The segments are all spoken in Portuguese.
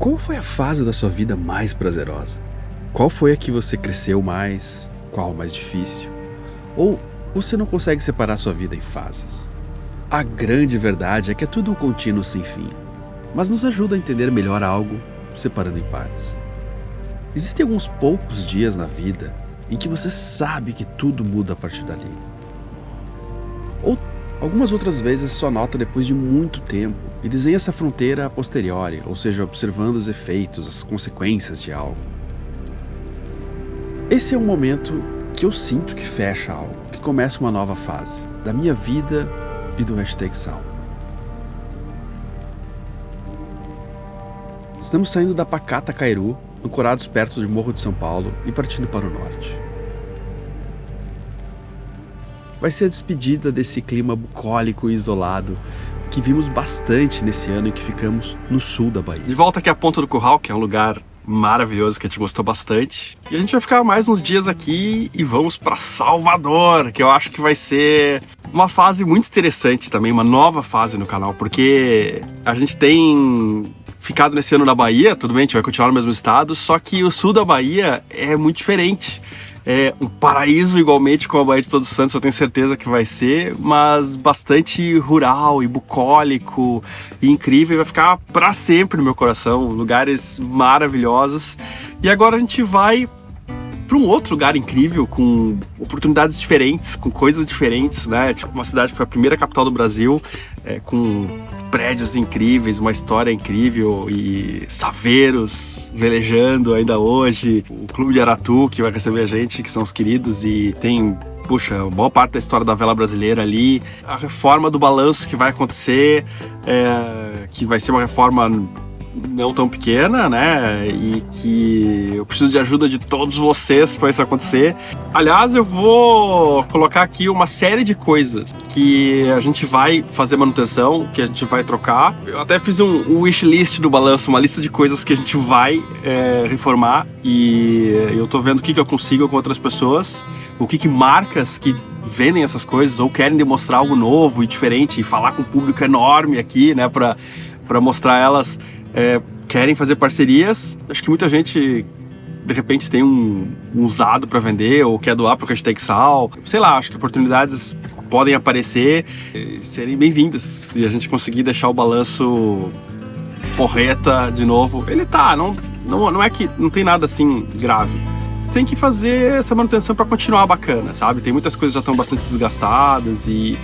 Qual foi a fase da sua vida mais prazerosa? Qual foi a que você cresceu mais? Qual mais difícil? Ou você não consegue separar sua vida em fases? A grande verdade é que é tudo um contínuo sem fim, mas nos ajuda a entender melhor algo separando em partes. Existem alguns poucos dias na vida em que você sabe que tudo muda a partir dali. Ou algumas outras vezes só nota depois de muito tempo e desenha essa fronteira a posteriori, ou seja, observando os efeitos, as consequências de algo. Esse é um momento que eu sinto que fecha algo, que começa uma nova fase da minha vida e do #Sal. Estamos saindo da pacata Cairu, ancorados perto do Morro de São Paulo e partindo para o norte. Vai ser a despedida desse clima bucólico e isolado que vimos bastante nesse ano em que ficamos no sul da Bahia. De volta aqui a Ponta do Curral, que é um lugar maravilhoso que a gente gostou bastante. E a gente vai ficar mais uns dias aqui e vamos para Salvador, que eu acho que vai ser uma fase muito interessante também, uma nova fase no canal, porque a gente tem ficado nesse ano na Bahia, tudo bem, a gente vai continuar no mesmo estado, só que o sul da Bahia é muito diferente. É um paraíso igualmente como a Baía de Todos os Santos, eu tenho certeza que vai ser, mas bastante rural e bucólico e incrível, vai ficar para sempre no meu coração, lugares maravilhosos. E agora a gente vai para um outro lugar incrível, com oportunidades diferentes, com coisas diferentes, né? Tipo uma cidade que foi a primeira capital do Brasil, com prédios incríveis, uma história incrível e saveiros velejando ainda hoje. O Clube de Aratu, que vai receber a gente, que são os queridos, e tem, puxa, boa parte da história da vela brasileira ali. A reforma do balanço que vai acontecer, que vai ser uma reforma não tão pequena, né? E que eu preciso de ajuda de todos vocês para isso acontecer. Aliás, eu vou colocar aqui uma série de coisas que a gente vai fazer manutenção, que a gente vai trocar. Eu até fiz um wishlist do balanço, uma lista de coisas que a gente vai reformar, e eu tô vendo o que eu consigo com outras pessoas, o que marcas que vendem essas coisas ou querem demonstrar algo novo e diferente e falar com um público enorme aqui, né, para mostrar elas. Querem fazer parcerias. Acho que muita gente de repente tem um usado para vender ou quer doar para o #Sal. Sei lá, acho que oportunidades podem aparecer e serem bem-vindas. E a gente conseguir deixar o balanço porreta de novo. Ele tá, não é que não tem nada assim grave. Tem que fazer essa manutenção para continuar bacana, sabe? Tem muitas coisas que já estão bastante desgastadas e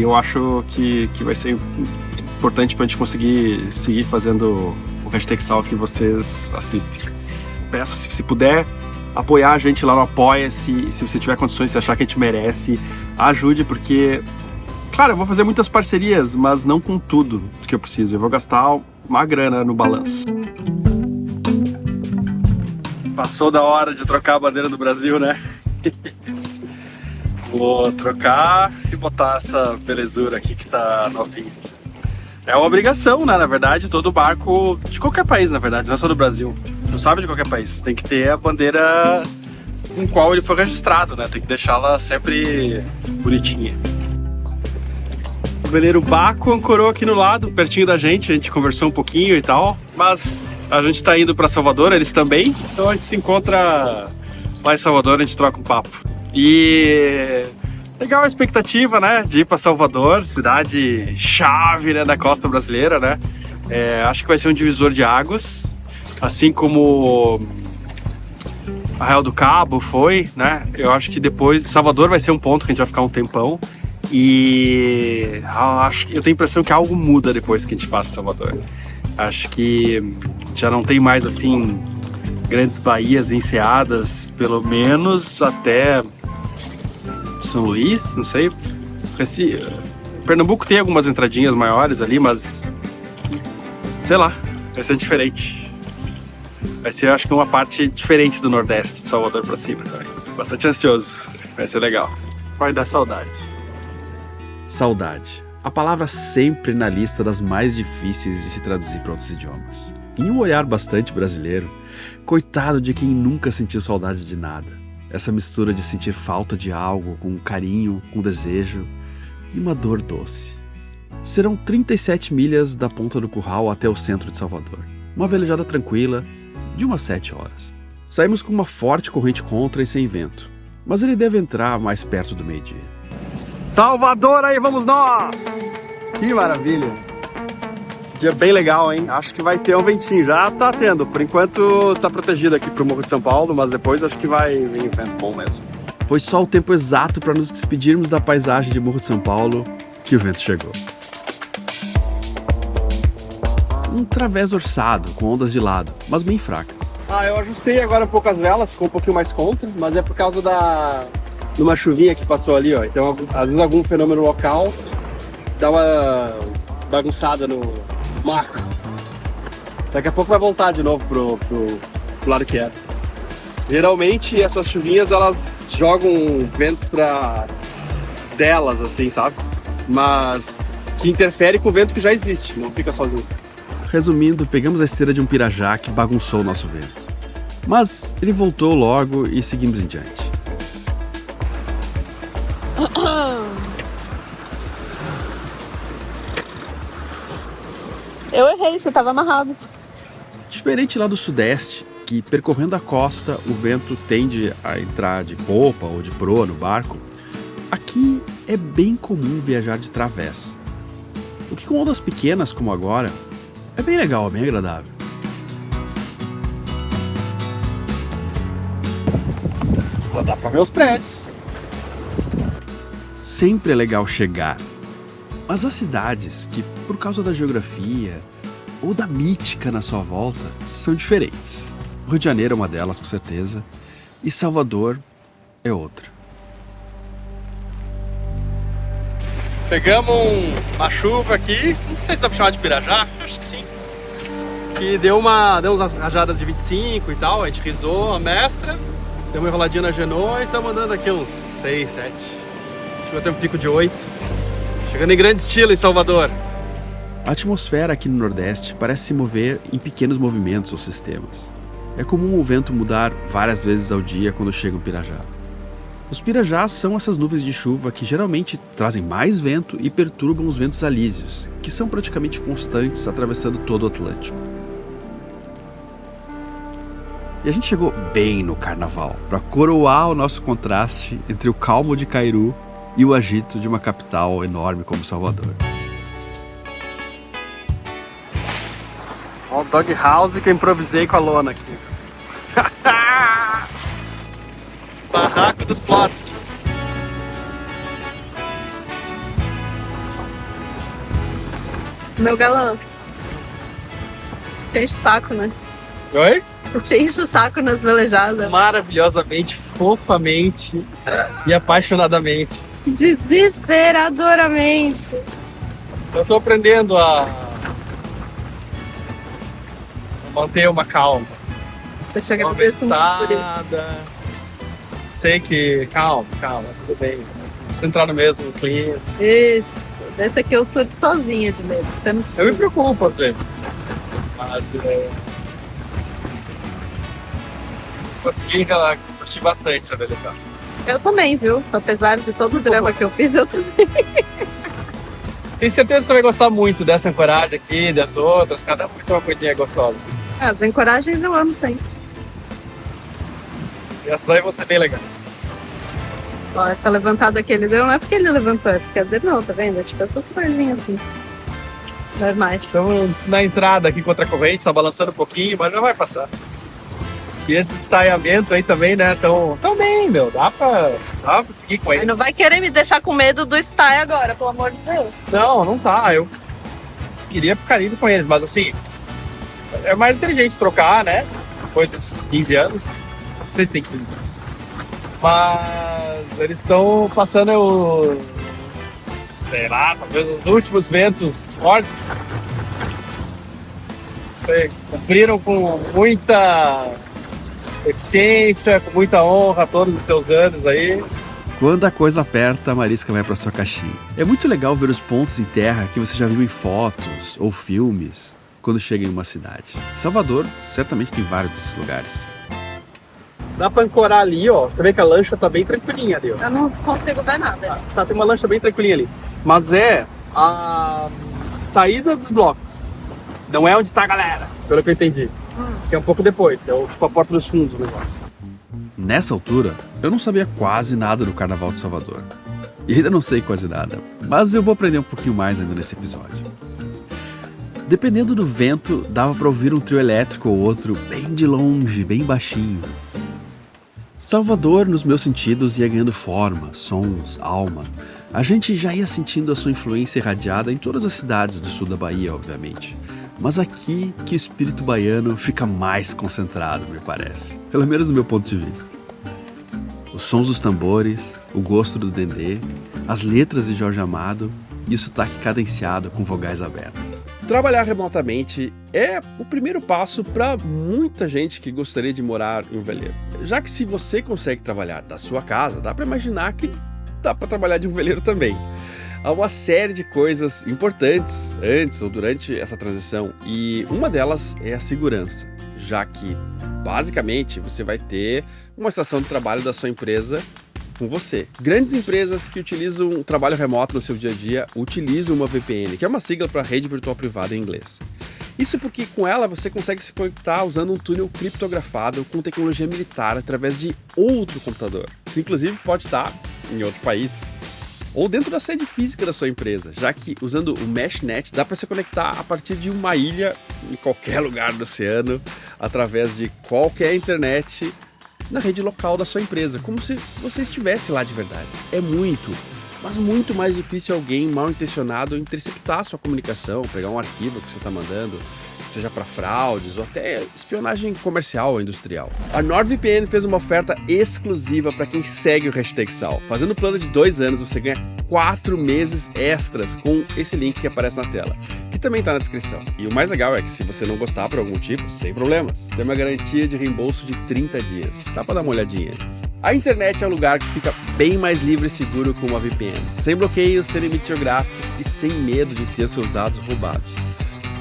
eu acho que vai ser importante para a gente conseguir seguir fazendo o #Sal que vocês assistem. Peço, se puder, apoiar a gente lá no Apoia-se. Se você tiver condições, se achar que a gente merece, ajude, porque, claro, eu vou fazer muitas parcerias, mas não com tudo que eu preciso. Eu vou gastar uma grana no balanço. Passou da hora de trocar a bandeira do Brasil, né? Vou trocar e botar essa belezura aqui que tá novinha. É uma obrigação, né? Na verdade, todo barco de qualquer país, na verdade, não é só do Brasil. Não sabe de qualquer país. Tem que ter a bandeira com qual ele foi registrado, né? Tem que deixá-la sempre bonitinha. O veleiro Baco ancorou aqui no lado, pertinho da gente. A gente conversou um pouquinho e tal. Mas a gente tá indo para Salvador, eles também. Então a gente se encontra lá em Salvador, a gente troca um papo. E legal a expectativa, né, de ir para Salvador, cidade chave, né, da costa brasileira, né? Acho que vai ser um divisor de águas, assim como Arraial do Cabo foi, né? Eu acho que depois Salvador vai ser um ponto que a gente vai ficar um tempão, e eu tenho a impressão que algo muda depois que a gente passa Salvador. Acho que já não tem mais assim grandes baías enseadas, pelo menos até São Luís, não sei. Pernambuco tem algumas entradinhas maiores ali, mas sei lá, vai ser diferente. Vai ser, acho que, uma parte diferente do Nordeste, de Salvador pra cima também. Bastante ansioso, vai ser legal. Vai dar saudade. Saudade. A palavra sempre na lista das mais difíceis de se traduzir para outros idiomas. Em um olhar bastante brasileiro, coitado de quem nunca sentiu saudade de nada. Essa mistura de sentir falta de algo, com carinho, com desejo e uma dor doce. Serão 37 milhas da Ponta do Curral até o centro de Salvador. Uma velejada tranquila, de umas 7 horas. Saímos com uma forte corrente contra e sem vento, mas ele deve entrar mais perto do meio-dia. Salvador, aí vamos nós! Que maravilha! Dia bem legal, hein? Acho que vai ter um ventinho, já tá tendo. Por enquanto tá protegido aqui pro Morro de São Paulo, mas depois acho que vai vir um vento bom mesmo. Foi só o tempo exato para nos despedirmos da paisagem de Morro de São Paulo que o vento chegou. Um través orçado, com ondas de lado, mas bem fracas. Eu ajustei agora um pouco as velas, ficou um pouquinho mais contra, mas é por causa de uma chuvinha que passou ali, ó. Então, às vezes algum fenômeno local dá uma bagunçada no marco. Daqui a pouco vai voltar de novo pro lado que era. Geralmente essas chuvinhas elas jogam vento pra delas, assim, sabe? Mas que interfere com o vento que já existe, não fica sozinho. Resumindo, pegamos a esteira de um pirajá que bagunçou o nosso vento. Mas ele voltou logo e seguimos em diante. Eu errei, você estava amarrado. Diferente lá do sudeste, que percorrendo a costa o vento tende a entrar de popa ou de proa no barco, aqui é bem comum viajar de través. O que com ondas pequenas como agora, é bem legal, bem agradável. Dá pra ver os prédios. Sempre é legal chegar, mas as cidades que, por causa da geografia ou da mítica na sua volta, são diferentes. Rio de Janeiro é uma delas, com certeza, e Salvador é outra. Pegamos uma chuva aqui, não sei se dá pra chamar de pirajá, acho que sim. Que deu umas rajadas de 25 e tal, a gente risou a mestra, deu uma enroladinha na Genoa e estamos andando aqui uns 6, 7. Chegou até um pico de 8. Chegando em grande estilo em Salvador. A atmosfera aqui no Nordeste parece se mover em pequenos movimentos ou sistemas. É comum o vento mudar várias vezes ao dia quando chega um pirajá. Os pirajás são essas nuvens de chuva que geralmente trazem mais vento e perturbam os ventos alísios, que são praticamente constantes atravessando todo o Atlântico. E a gente chegou bem no carnaval, para coroar o nosso contraste entre o calmo de Cairu e o agito de uma capital enorme como Salvador. Olha o dog house que eu improvisei com a lona aqui. Barraco dos plots. Meu galã. Te enche o saco, né? Oi? Te enche o saco nas velejadas. Maravilhosamente, fofamente e apaixonadamente. Desesperadoramente. Eu tô aprendendo a manter uma calma. Eu te agradeço muito por isso. Sei que calma, tudo bem. Preciso entrar no mesmo clima. Isso. Deixa que eu surto sozinha de medo. Você não Eu me preocupo às vezes. Mas consegui curtir bastante essa velejada. Eu também, viu? Apesar de todo o drama que eu fiz, eu também. Tenho certeza que você vai gostar muito dessa ancoragem aqui, das outras. Cada uma tem uma coisinha gostosa. As encoragens eu amo sempre. E essas aí vão ser bem legais. Ó, essa levantada que ele deu não é porque ele levantou, é porque ele não, tá vendo? É tipo essas coisinhas assim. Normais. Estamos na entrada aqui contra a corrente, tá balançando um pouquinho, mas já vai passar. E esse estaiamento aí também, né? Tão bem, meu. Dá pra seguir com ele. Não vai querer me deixar com medo do stay agora, pelo amor de Deus. Não tá. Eu queria ficar indo com eles, mas assim, é mais inteligente trocar, né? Depois dos 15 anos. Não sei se tem 15. Mas eles estão passando sei lá, talvez os últimos ventos fortes. Cumpriram com muita eficiência, com muita honra todos os seus anos aí. Quando a coisa aperta, a Marisca vai para sua caixinha. É muito legal ver os pontos em terra que você já viu em fotos ou filmes quando chega em uma cidade. Salvador certamente tem vários desses lugares. Dá pra ancorar ali, ó. Você vê que a lancha tá bem tranquilinha ali, ó. Eu não consigo ver nada. Tá, tem uma lancha bem tranquilinha ali. Mas é a saída dos blocos. Não é onde tá a galera, pelo que eu entendi. Que é um pouco depois, é tipo a porta dos fundos do negócio. Nessa altura, eu não sabia quase nada do Carnaval de Salvador. E ainda não sei quase nada, mas eu vou aprender um pouquinho mais ainda nesse episódio. Dependendo do vento, dava para ouvir um trio elétrico ou outro bem de longe, bem baixinho. Salvador, nos meus sentidos, ia ganhando forma, sons, alma. A gente já ia sentindo a sua influência irradiada em todas as cidades do sul da Bahia, obviamente. Mas aqui que o espírito baiano fica mais concentrado, me parece. Pelo menos do meu ponto de vista. Os sons dos tambores, o gosto do dendê, as letras de Jorge Amado e o sotaque cadenciado com vogais abertas. Trabalhar remotamente é o primeiro passo para muita gente que gostaria de morar em um veleiro. Já que se você consegue trabalhar da sua casa, dá para imaginar que dá para trabalhar de um veleiro também. Há uma série de coisas importantes antes ou durante essa transição e uma delas é a segurança, já que basicamente você vai ter uma estação de trabalho da sua empresa com você. Grandes empresas que utilizam o trabalho remoto no seu dia a dia utilizam uma VPN, que é uma sigla para Rede Virtual Privada em inglês. Isso porque com ela você consegue se conectar usando um túnel criptografado com tecnologia militar através de outro computador, que inclusive pode estar em outro país, ou dentro da sede física da sua empresa, já que usando o MeshNet dá para se conectar a partir de uma ilha em qualquer lugar do oceano, através de qualquer internet na rede local da sua empresa, como se você estivesse lá de verdade. É muito, mas muito mais difícil alguém mal intencionado interceptar a sua comunicação, pegar um arquivo que você está mandando, seja para fraudes ou até espionagem comercial ou industrial. A NordVPN fez uma oferta exclusiva para quem segue o #Sal. Fazendo o plano de 2 anos, você ganha 4 meses extras com esse link que aparece na tela, que também está na descrição. E o mais legal é que se você não gostar por algum motivo, sem problemas, tem uma garantia de reembolso de 30 dias. Dá para dar uma olhadinha antes. A internet é um lugar que fica bem mais livre e seguro com uma VPN, sem bloqueios, sem limites geográficos e sem medo de ter seus dados roubados.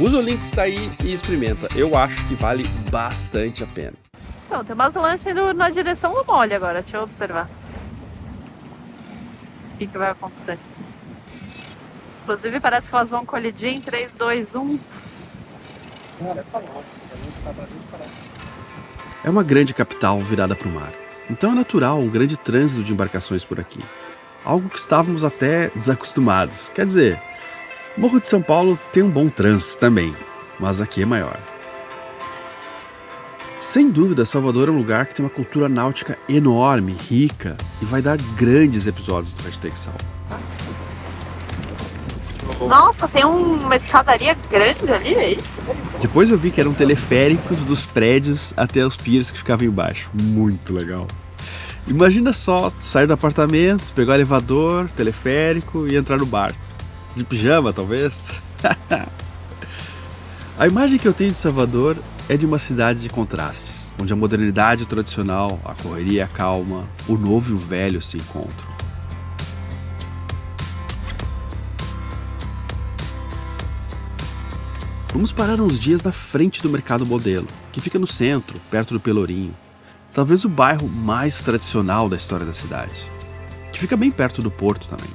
Usa o link que tá aí e experimenta. Eu acho que vale bastante a pena. Então, tem umas lanchas indo na direção do mole agora, deixa eu observar. O que vai acontecer? Inclusive parece que elas vão colidir em 3, 2, 1. É uma grande capital virada para o mar. Então é natural um grande trânsito de embarcações por aqui. Algo que estávamos até desacostumados. Quer dizer, Morro de São Paulo tem um bom trânsito também, mas aqui é maior. Sem dúvida, Salvador é um lugar que tem uma cultura náutica enorme, rica, e vai dar grandes episódios do #Sal. Nossa, tem uma escadaria grande ali, é isso? Depois eu vi que eram teleféricos dos prédios até os piers que ficavam embaixo. Muito legal. Imagina só sair do apartamento, pegar o elevador, teleférico e entrar no barco. De pijama, talvez? A imagem que eu tenho de Salvador é de uma cidade de contrastes, onde a modernidade e o tradicional, a correria e a calma, o novo e o velho se encontram. Vamos parar uns dias na frente do Mercado Modelo, que fica no centro, perto do Pelourinho. Talvez o bairro mais tradicional da história da cidade, que fica bem perto do porto também.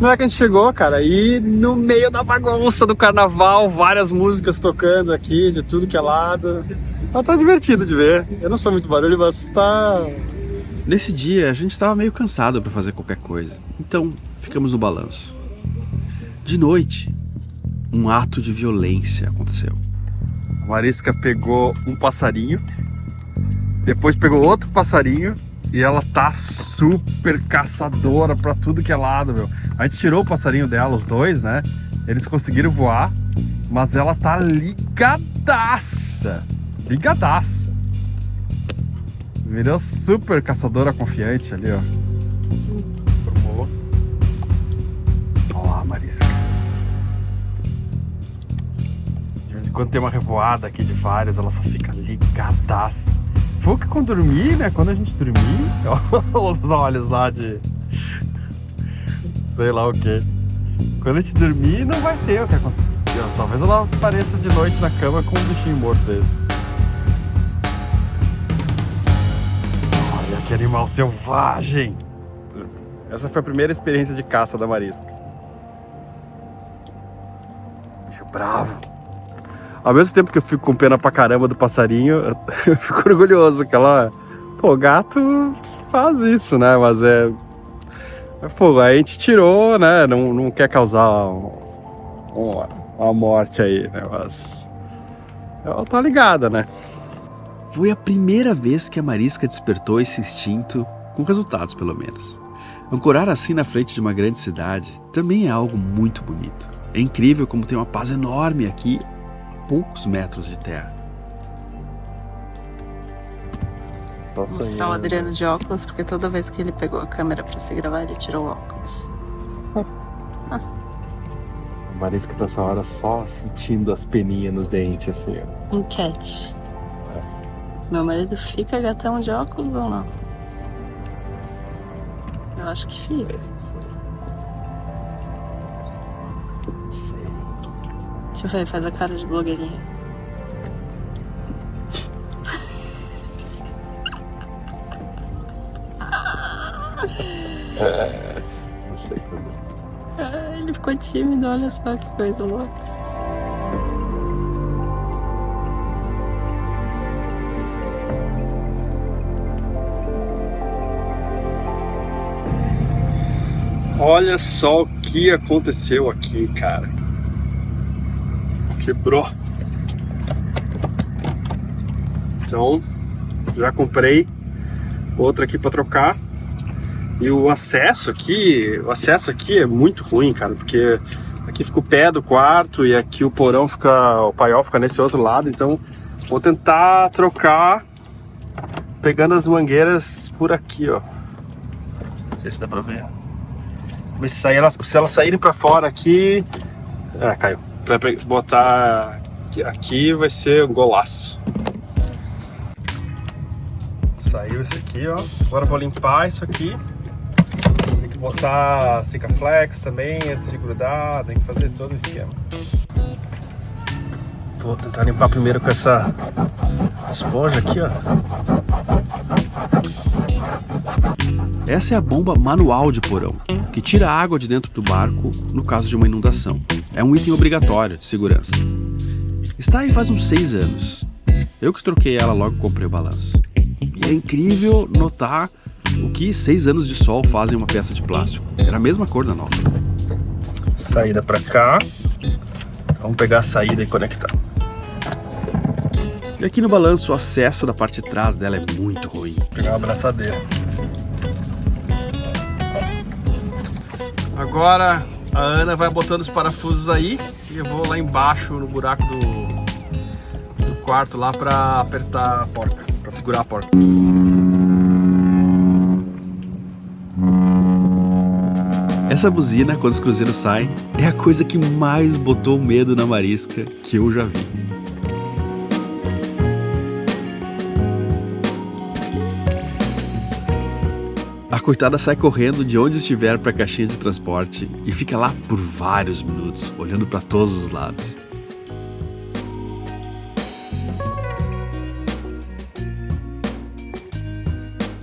Não é que a gente chegou, cara, e no meio da bagunça do carnaval, várias músicas tocando aqui, de tudo que é lado. Mas tá divertido de ver. Eu não sou muito barulho, mas tá... Nesse dia, a gente estava meio cansado para fazer qualquer coisa, então ficamos no balanço. De noite, um ato de violência aconteceu. A Marisca pegou um passarinho, depois pegou outro passarinho, e ela tá super caçadora pra tudo que é lado, meu. A gente tirou o passarinho dela, os dois, né? Eles conseguiram voar, mas ela tá ligadaça. Ligadaça. Virou super caçadora confiante ali, ó. Formou. Olha lá, Marisca. De vez em quando tem uma revoada aqui de vários, ela só fica ligadaça. Foi que quando dormir, né? Quando a gente dormir, os olhos lá de... sei lá o que. Quando a gente dormir, não vai ter o que acontecer. Talvez ela apareça de noite na cama com um bichinho morto desse. Olha que animal selvagem! Essa foi a primeira experiência de caça da Marisca. Bicho bravo. Ao mesmo tempo que eu fico com pena pra caramba do passarinho, eu fico orgulhoso que ela... Pô, gato faz isso, né? Mas fogo, a gente tirou, né? Não quer causar uma morte aí, né? Mas ela tá ligada, né? Foi a primeira vez que a Marisca despertou esse instinto, com resultados pelo menos. Ancorar assim na frente de uma grande cidade também é algo muito bonito. É incrível como tem uma paz enorme aqui, a poucos metros de terra. Vou mostrar o Adriano de óculos, porque toda vez que ele pegou a câmera pra se gravar, ele tirou o óculos. A Marisca tá essa hora só sentindo as peninhas nos dentes, assim, ó. Enquete. Meu marido fica gatão de óculos ou não? Eu acho que fica. Não sei. Deixa eu ver, faz a cara de blogueirinha. Não sei o que fazer. Ele ficou tímido, olha só que coisa louca. Olha só o que aconteceu aqui, cara. Quebrou. Então, já comprei outra aqui para trocar. E o acesso aqui é muito ruim, cara, porque aqui fica o pé do quarto e aqui o porão fica, o paiol fica nesse outro lado, então vou tentar trocar pegando as mangueiras por aqui, ó. Não sei se dá pra ver. Mas se elas saírem pra fora aqui, caiu. Pra botar aqui vai ser um golaço. Saiu esse aqui, ó. Agora eu vou limpar isso aqui. Tem que botar Sikaflex também antes de grudar, tem que fazer todo o esquema. Vou tentar limpar primeiro com essa esponja aqui, ó. Essa é a bomba manual de porão, que tira a água de dentro do barco no caso de uma inundação. É um item obrigatório de segurança. Está aí faz uns 6 anos. Eu que troquei ela logo que comprei o balanço. E é incrível notar o que 6 anos de sol fazem uma peça de plástico. Era a mesma cor da nova. Saída pra cá. Vamos pegar a saída e conectar. E aqui no balanço o acesso da parte de trás dela é muito ruim. Vou pegar uma abraçadeira. Agora a Ana vai botando os parafusos aí e eu vou lá embaixo no buraco do quarto lá pra apertar a porca, pra segurar a porca. Essa buzina, quando os cruzeiros saem, é a coisa que mais botou medo na Marisca que eu já vi. A coitada sai correndo de onde estiver para a caixinha de transporte e fica lá por vários minutos, olhando para todos os lados.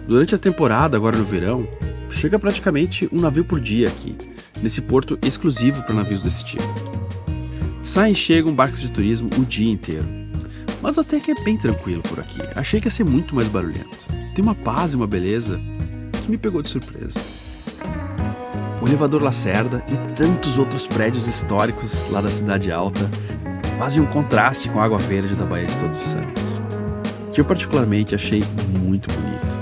Durante a temporada, agora no verão, chega praticamente um navio por dia aqui, nesse porto exclusivo para navios desse tipo. Saem e chegam barcos de turismo o dia inteiro. Mas até que é bem tranquilo por aqui. Achei que ia ser muito mais barulhento. Tem uma paz e uma beleza que me pegou de surpresa. O elevador Lacerda e tantos outros prédios históricos lá da Cidade Alta fazem um contraste com a água verde da Baía de Todos os Santos, que eu particularmente achei muito bonito.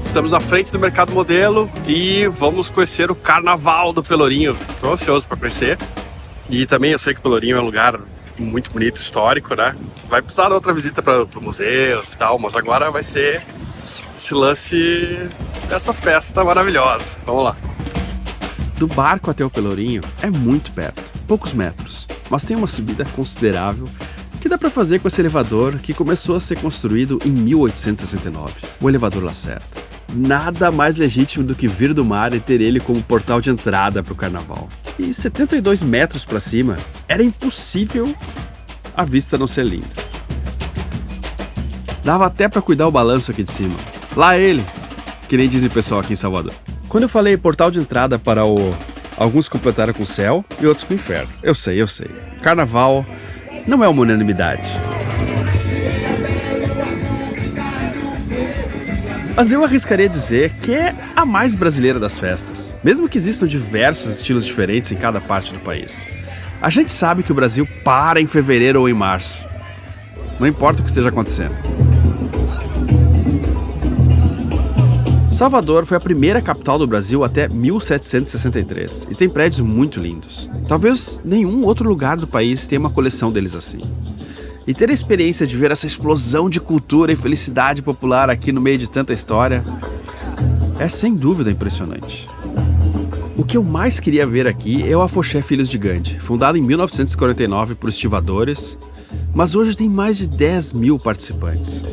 Estamos na frente do Mercado Modelo e vamos conhecer o Carnaval do Pelourinho. Estou ansioso para conhecer. E também eu sei que o Pelourinho é um lugar muito bonito, histórico, né? Vai precisar de outra visita para o museu e tal, mas agora vai ser esse lance dessa festa maravilhosa. Vamos lá. Do barco até o Pelourinho é muito perto, poucos metros, mas tem uma subida considerável que dá para fazer com esse elevador que começou a ser construído em 1869, o elevador Lacerda. Nada mais legítimo do que vir do mar e ter ele como portal de entrada para o carnaval. E 72 metros para cima, era impossível a vista não ser linda. Dava até para cuidar o balanço aqui de cima. Lá ele, que nem diz o pessoal aqui em Salvador. Quando eu falei portal de entrada para o Alguns completaram com o céu e outros com o inferno. Eu sei. Carnaval não é uma unanimidade. Mas eu arriscaria dizer que é a mais brasileira das festas, mesmo que existam diversos estilos diferentes em cada parte do país. A gente sabe que o Brasil para em fevereiro ou em março. Não importa o que esteja acontecendo. Salvador foi a primeira capital do Brasil até 1763 e tem prédios muito lindos. Talvez nenhum outro lugar do país tenha uma coleção deles assim. E ter a experiência de ver essa explosão de cultura e felicidade popular aqui no meio de tanta história é sem dúvida impressionante. O que eu mais queria ver aqui é o Afoxé Filhos de Gandhi, fundado em 1949 por estivadores, mas hoje tem mais de 10 mil participantes.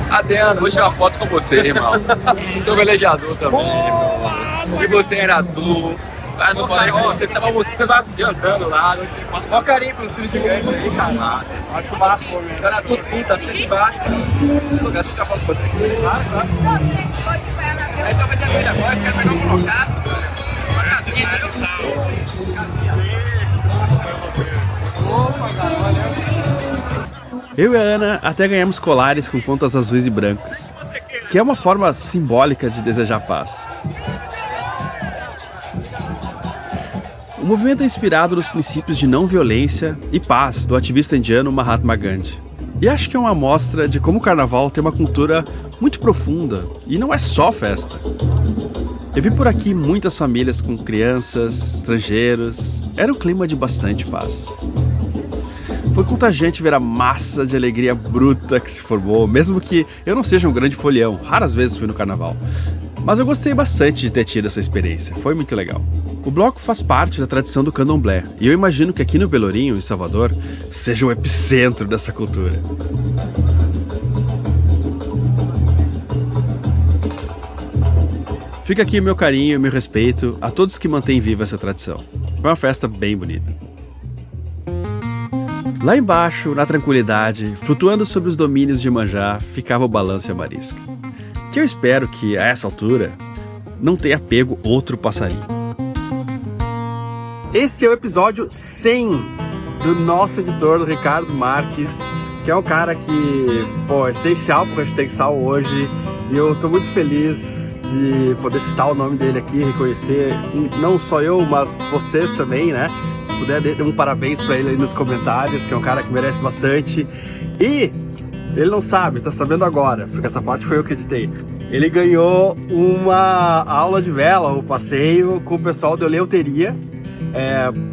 Adriano, vou tirar foto com você, irmão. Sou velejador também, irmão. E você era tu. Ah, não falei, você tava jantando lá, não sei quanto. Só carinho pelo filho de Gandhi aí, cara. Massa. Acho o máximo, meu. Era tudo 30, fica aqui embaixo, cara. Eu quero tirar foto com você aqui. Claro. Aí tá vendendo ele agora, quer pegar um brocaço, cara. Opa, cara, valeu. Eu e a Ana até ganhamos colares com pontas azuis e brancas, que é uma forma simbólica de desejar paz. O movimento é inspirado nos princípios de não violência e paz do ativista indiano Mahatma Gandhi. E acho que é uma amostra de como o carnaval tem uma cultura muito profunda e não é só festa. Eu vi por aqui muitas famílias com crianças, estrangeiros. Era um clima de bastante paz. Foi contagiante ver a massa de alegria bruta que se formou, mesmo que eu não seja um grande folião, raras vezes fui no carnaval. Mas eu gostei bastante de ter tido essa experiência, foi muito legal. O bloco faz parte da tradição do candomblé, e eu imagino que aqui no Pelourinho, em Salvador, seja o epicentro dessa cultura. Fica aqui o meu carinho e o meu respeito a todos que mantêm viva essa tradição. Foi uma festa bem bonita. Lá embaixo, na tranquilidade, flutuando sobre os domínios de Iemanjá, ficava o Balanço e a Marisca. Que eu espero que, a essa altura, não tenha pego outro passarinho. Esse é o episódio 100 do nosso editor, do Ricardo Marques, que é um cara que, é essencial para o Hashtag Sal hoje. E eu tô muito feliz de poder citar o nome dele aqui, reconhecer, não só eu, mas vocês também, né? Se puder, dê um parabéns para ele aí nos comentários, que é um cara que merece bastante. E ele não sabe, tá sabendo agora, porque essa parte foi eu que editei. Ele ganhou uma aula de vela, um passeio com o pessoal do Eleuteria,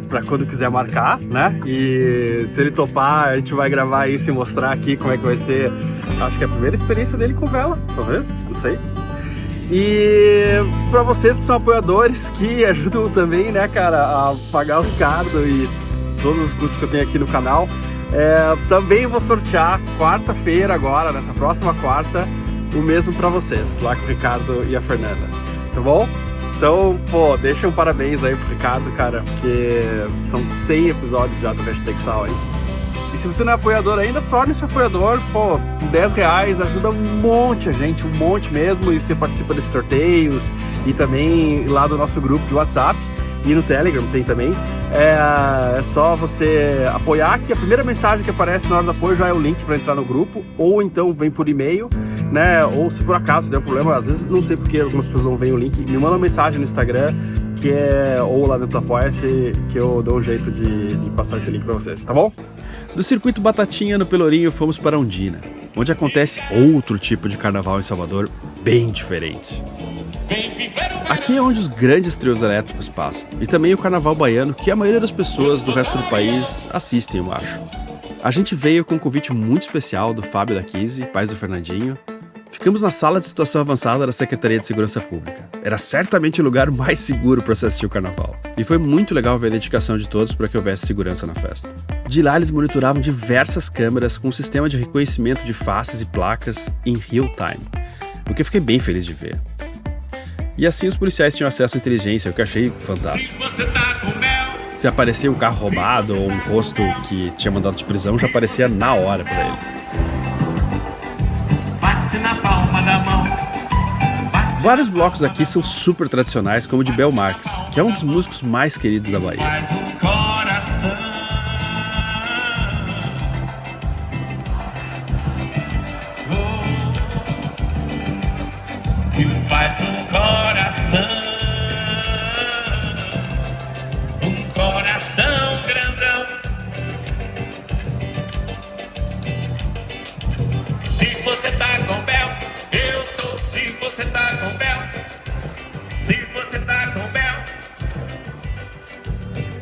para quando quiser marcar, né? E se ele topar, a gente vai gravar isso e mostrar aqui como é que vai ser. Acho que é a primeira experiência dele com vela, talvez, não sei. E para vocês que são apoiadores, que ajudam também, né, cara, a pagar o Ricardo e todos os custos que eu tenho aqui no canal, também vou sortear quarta-feira agora, nessa próxima quarta, o mesmo para vocês, lá com o Ricardo e a Fernanda, tá bom? Então, deixa um parabéns aí pro Ricardo, cara, porque são 100 episódios já do Hashtag Sal aí. E se você não é apoiador ainda, torne-se apoiador, com R$10 ajuda um monte a gente, um monte mesmo, e você participa desses sorteios, e também lá do nosso grupo de WhatsApp, e no Telegram tem também. É só você apoiar, que a primeira mensagem que aparece na hora do apoio já é o link para entrar no grupo, ou então vem por e-mail, né? Ou se por acaso der um problema, às vezes não sei porque algumas pessoas não veem o link, me manda uma mensagem no Instagram, ou lá dentro do Apoia-se, que eu dou um jeito de passar esse link para vocês, tá bom? Do Circuito Batatinha no Pelourinho fomos para Ondina, onde acontece outro tipo de carnaval em Salvador, bem diferente. Aqui é onde os grandes trios elétricos passam, e também o carnaval baiano, que a maioria das pessoas do resto do país assistem, eu acho. A gente veio com um convite muito especial do Fábio da Kise, pais do Fernandinho. Ficamos na sala de situação avançada da Secretaria de Segurança Pública. Era certamente o lugar mais seguro para se assistir o carnaval. E foi muito legal ver a dedicação de todos para que houvesse segurança na festa. De lá eles monitoravam diversas câmeras com um sistema de reconhecimento de faces e placas em real time, o que eu fiquei bem feliz de ver. E assim os policiais tinham acesso à inteligência, o que eu achei fantástico. Se aparecia um carro roubado ou um rosto que tinha mandado de prisão, já aparecia na hora para eles. Bate na palma da mão, bate Vários blocos aqui são super tradicionais, como o de Bel Marques, que é um dos músicos mais queridos da Bahia. Faz o coração e faz um coração grandão. Se você tá com Bel, eu tô. Se você tá com Bel, se você tá com Bel,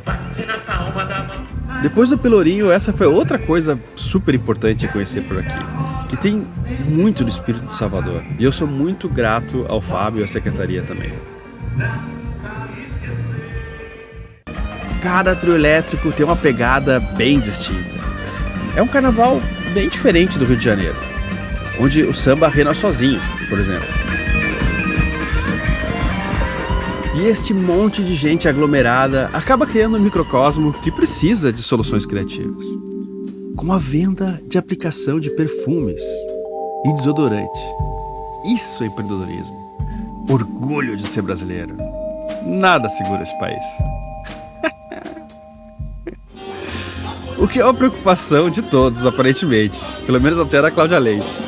bate na palma da mão. Depois do Pelourinho, essa foi outra coisa super importante de conhecer por aqui, que tem muito do espírito de Salvador. E eu sou muito grato ao Fábio e à secretaria também. Cada trio elétrico tem uma pegada bem distinta. É um carnaval bem diferente do Rio de Janeiro, onde o samba reina sozinho, por exemplo. E este monte de gente aglomerada acaba criando um microcosmo que precisa de soluções criativas, como a venda de aplicação de perfumes e desodorante. Isso é empreendedorismo. Orgulho de ser brasileiro. Nada segura esse país. O que é uma preocupação de todos, aparentemente. Pelo menos até da Cláudia Leite.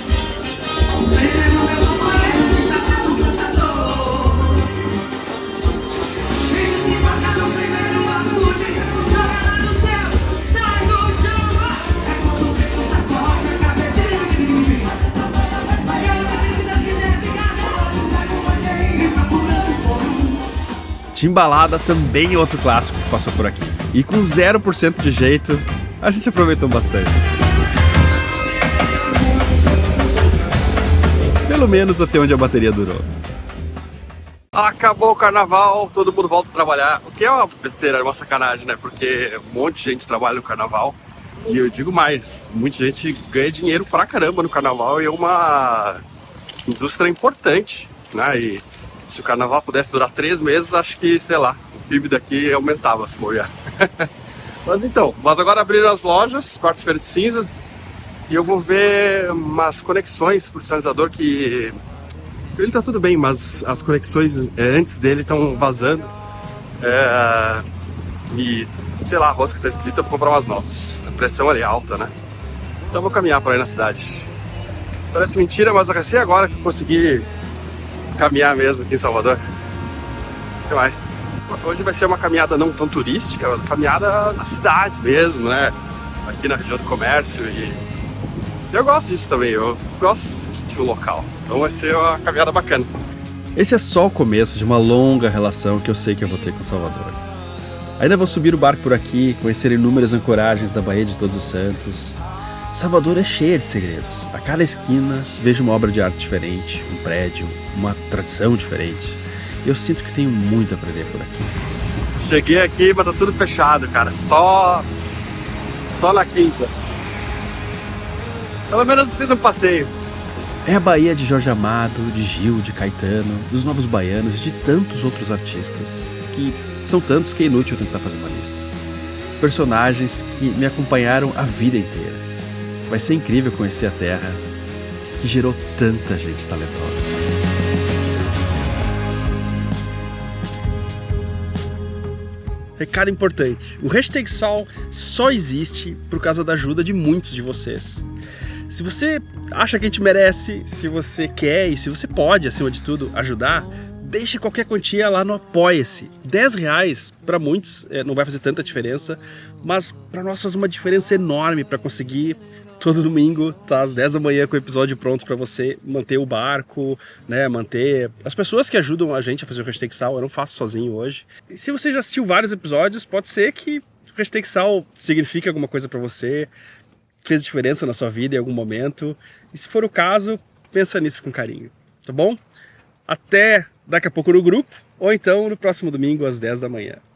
Timbalada também é outro clássico que passou por aqui. E com 0% de jeito, a gente aproveitou bastante. Pelo menos até onde a bateria durou. Acabou o carnaval, todo mundo volta a trabalhar. O que é uma besteira, uma sacanagem, né? Porque um monte de gente trabalha no carnaval. E eu digo mais, muita gente ganha dinheiro pra caramba no carnaval e é uma indústria importante, né? E se o carnaval pudesse durar 3 meses, acho que, sei lá, o PIB daqui aumentava se molhar. Mas agora abriram as lojas, quarta-feira de cinzas, e eu vou ver umas conexões pro sinalizador que... Ele tá tudo bem, mas as conexões antes dele estão vazando. E, sei lá, a rosca tá esquisita, eu vou comprar umas novas. A pressão ali é alta, né? Então eu vou caminhar por aí na cidade. Parece mentira, mas é recém agora que eu consegui caminhar mesmo aqui em Salvador. O que mais? Hoje vai ser uma caminhada não tão turística, uma caminhada na cidade mesmo, né? Aqui na região do comércio e eu gosto disso também, eu gosto de um local. Então vai ser uma caminhada bacana. Esse é só o começo de uma longa relação que eu sei que eu vou ter com Salvador. Ainda vou subir o barco por aqui, conhecer inúmeras ancoragens da Baía de Todos os Santos. Salvador é cheia de segredos. A cada esquina vejo uma obra de arte diferente, um prédio, uma tradição diferente. Eu sinto que tenho muito a aprender por aqui. Cheguei aqui, mas tá tudo fechado, cara. Só na quinta. Pelo menos fiz um passeio. É a Bahia de Jorge Amado, de Gil, de Caetano, dos Novos Baianos e de tantos outros artistas, que são tantos que é inútil tentar fazer uma lista. Personagens que me acompanharam a vida inteira. Vai ser incrível conhecer a terra que gerou tanta gente talentosa. Recado importante, o Hashtag Sol só existe por causa da ajuda de muitos de vocês. Se você acha que a gente merece, se você quer e se você pode, acima de tudo, ajudar, deixe qualquer quantia lá no Apoia-se. R$10 para muitos não vai fazer tanta diferença, mas para nós faz uma diferença enorme para conseguir todo domingo tá às 10 da manhã com o episódio pronto para você manter o barco, né, manter as pessoas que ajudam a gente a fazer o Hashtag Sal. Eu não faço sozinho hoje. E se você já assistiu vários episódios, pode ser que o Hashtag Sal signifique alguma coisa para você, fez diferença na sua vida em algum momento. E se for o caso, pensa nisso com carinho, tá bom? Até daqui a pouco no grupo, ou então no próximo domingo às 10 da manhã.